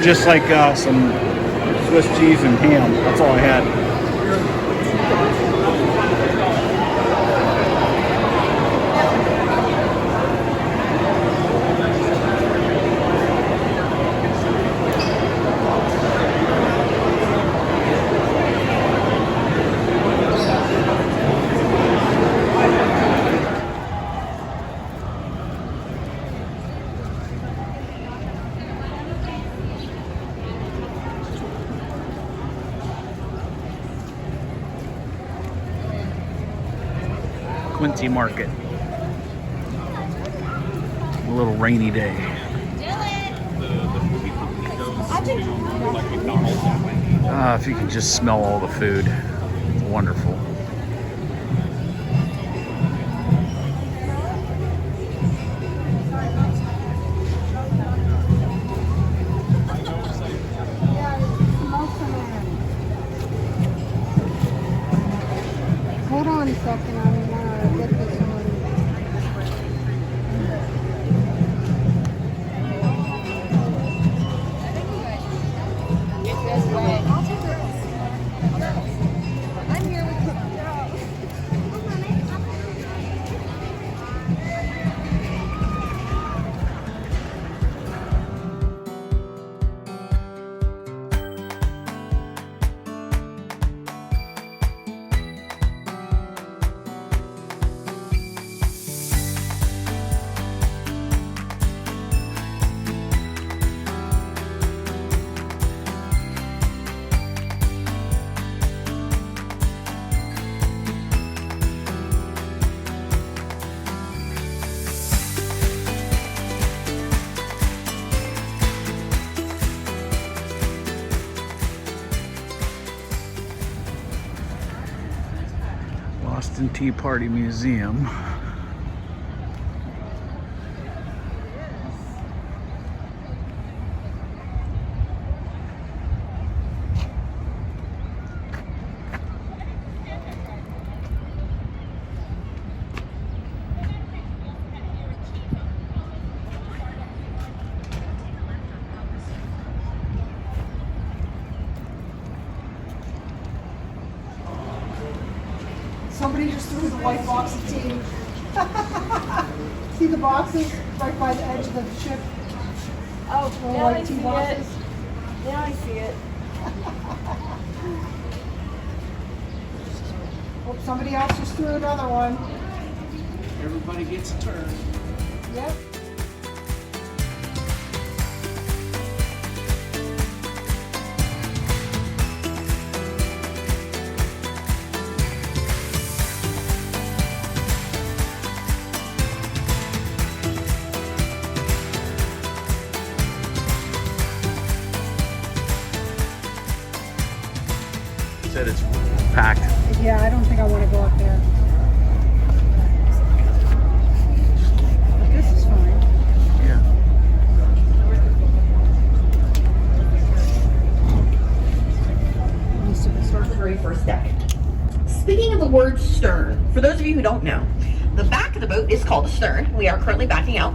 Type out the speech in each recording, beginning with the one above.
just like some Swiss cheese and ham. That's all I had. Quincy Market. A little rainy day. If you can just smell all the food, it's wonderful. Hold on a second, I want to get this one. I'm here with you. Boston Tea Party Museum. Somebody just threw the white box of tea. See the boxes right by the edge of the ship? Oh, Little now I white see tea it. boxes. Now I see it. Oh, somebody else just threw another one. Everybody gets a turn. Yep. Said it's packed. Yeah, I don't think I want to go up there. But this is fine. Yeah. Start the very first deck. Speaking of the word stern, for those of you who don't know, the back of the boat is called the stern. We are currently backing out.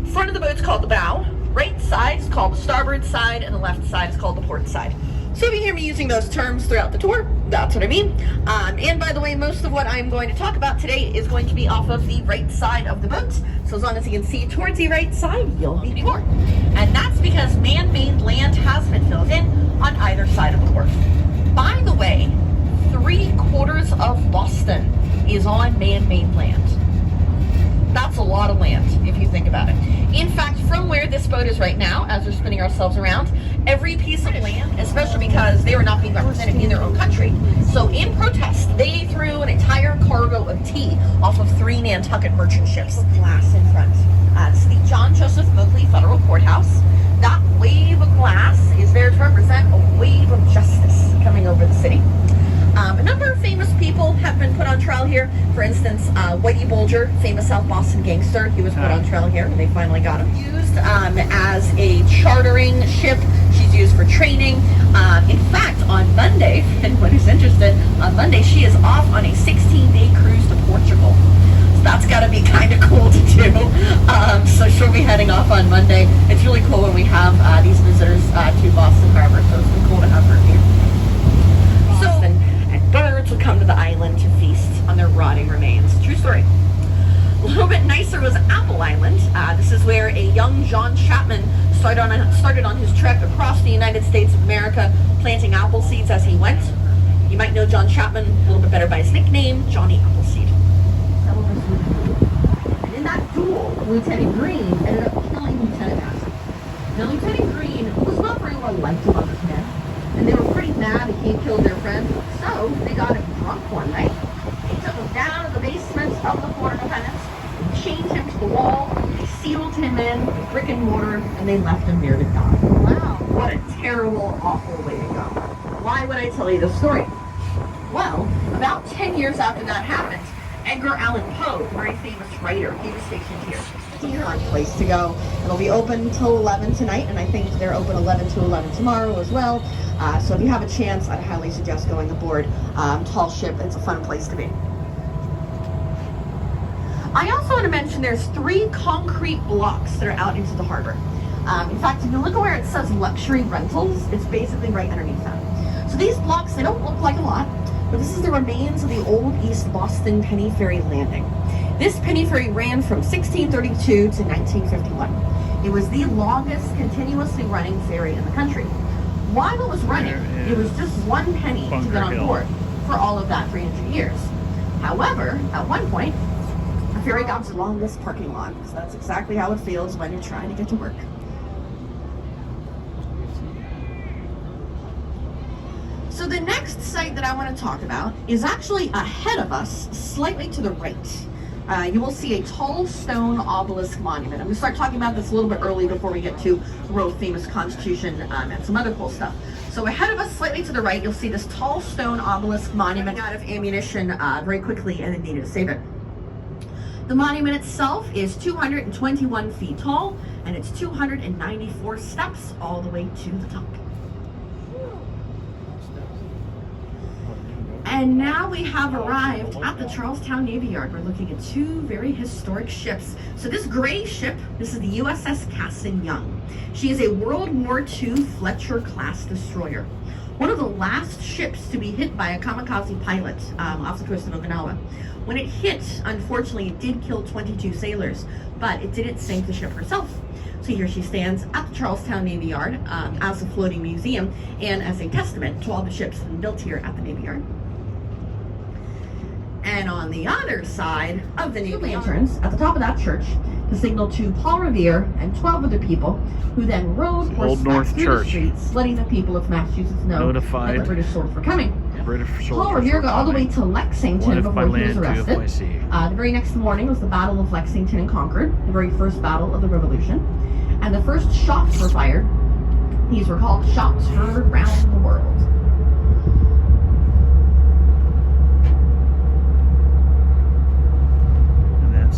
Front of the boat is called the bow. Right side is called the starboard side, and the left side is called the port side. So if you hear me using those terms throughout the tour, that's what I mean. And by the way, most of what I'm going to talk about today is going to be off of the right side of the boat. So as long as you can see towards the right side, you'll be moored. And that's because man-made land has been filled in on either side of the wharf. By the way, 3/4 of Boston is on man-made land. That's a lot of land if you think about it. In fact, from where this boat is right now, as we're spinning ourselves around, every piece of land, especially because they were not being represented in their own country, so in protest, they threw an entire cargo of tea off of 3 Nantucket merchant ships with glass in front. It's the John Joseph Mowgli Federal Courthouse. That wave of glass is there to represent a wave of justice coming over the city. A number of famous people have been put on trial here. For instance, Whitey Bulger, famous South Boston gangster, he was put on trial here, and they finally got him. Used as a chartering ship. She's used for training. In fact, on Monday, and what is interesting, on Monday she is off on a 16-day cruise to Portugal. That's got to be kind of cool to do. So she'll be heading off on Monday. It's really cool when we have these visitors to Boston Harbor, so it's been cool to have her here. Boston, and birds would come to the island to feast on their rotting remains. True story. A little bit nicer was Apple Island. This is where a young John Chapman started on his trek across the United States of America, planting apple seeds as he went. You might know John Chapman a little bit better by his nickname, Johnny Appleseed. And in that duel, Lieutenant Green ended up killing Lieutenant Massey. Now, Lieutenant Green was not very well liked among his men, and they were pretty mad that he killed their friend, so they got him drunk one night. They took him down to the basement of the Fort Independence, chained him to the wall, they sealed him in with brick and mortar, and they left him there to die. Wow. What a terrible, awful way to go. Why would I tell you this story? Well, about 10 years after that happened, Edgar Allan Poe, the very famous writer, he was stationed here. Here on place to go. It'll be open until 11 tonight, and I think they're open 11 to 11 tomorrow as well. So if you have a chance, I'd highly suggest going aboard Tall Ship. It's a fun place to be. I also want to mention there's 3 concrete blocks that are out into the harbor. In fact, if you look at where it says luxury rentals, it's basically right underneath that. So these blocks, they don't look like a lot, but this is the remains of the old East Boston Penny Ferry landing. This penny ferry ran from 1632 to 1951. It was the longest continuously running ferry in the country. While it was running, it was just 1 penny to get on board for all of that 300 years. However, at one point, the ferry got along this parking lot, because that's exactly how it feels when you're trying to get to work. So the next site that I want to talk about is actually ahead of us, slightly to the right. You will see a tall stone obelisk monument. I'm going to start talking about this a little bit early before we get to the world famous Constitution and some other cool stuff. So ahead of us, slightly to the right, you'll see this tall stone obelisk monument out of ammunition very quickly, and they needed to save it. The monument itself is 221 feet tall, and it's 294 steps all the way to the top. And now we have arrived at the Charlestown Navy Yard. We're looking at 2 very historic ships. So this gray ship, this is the USS Cassin Young. She is a World War II Fletcher-class destroyer. One of the last ships to be hit by a kamikaze pilot off the coast of Okinawa. When it hit, unfortunately, it did kill 22 sailors, but it didn't sink the ship herself. So here she stands at the Charlestown Navy Yard as a floating museum and as a testament to all the ships built here at the Navy Yard. And on the other side of the Navy lanterns, at the top of that church, to signal to Paul Revere and 12 other people, who then rode horseback through the streets, letting the people of Massachusetts know that the British soldiers were coming. Paul Revere got all the way to Lexington before he was arrested. The very next morning was the Battle of Lexington and Concord, the very first battle of the Revolution. And the first shots were fired. These were called shots heard round the world.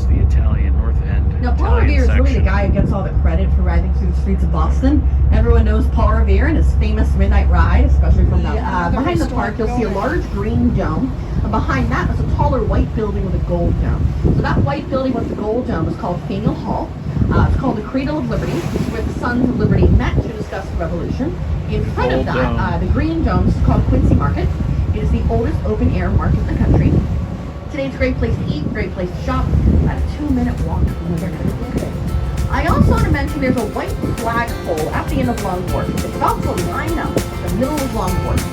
The Italian North End. Now, Paul Revere is really the guy who gets all the credit for riding through the streets of Boston. Everyone knows Paul Revere and his famous midnight ride, especially from behind the park. You'll see a large green dome, and behind that is a taller white building with a gold dome. So that white building with the gold dome is called Faneuil Hall. It's called the Cradle of Liberty. This is where the Sons of Liberty met to discuss the Revolution. In front of that, the green dome is called Quincy Market. It is the oldest open-air market in the country. Today's a great place to eat, great place to shop. About a 2-minute walk from the I also want to mention there's a white flagpole at the end of Long Wharf. It's about to line up in the middle of Long Wharf.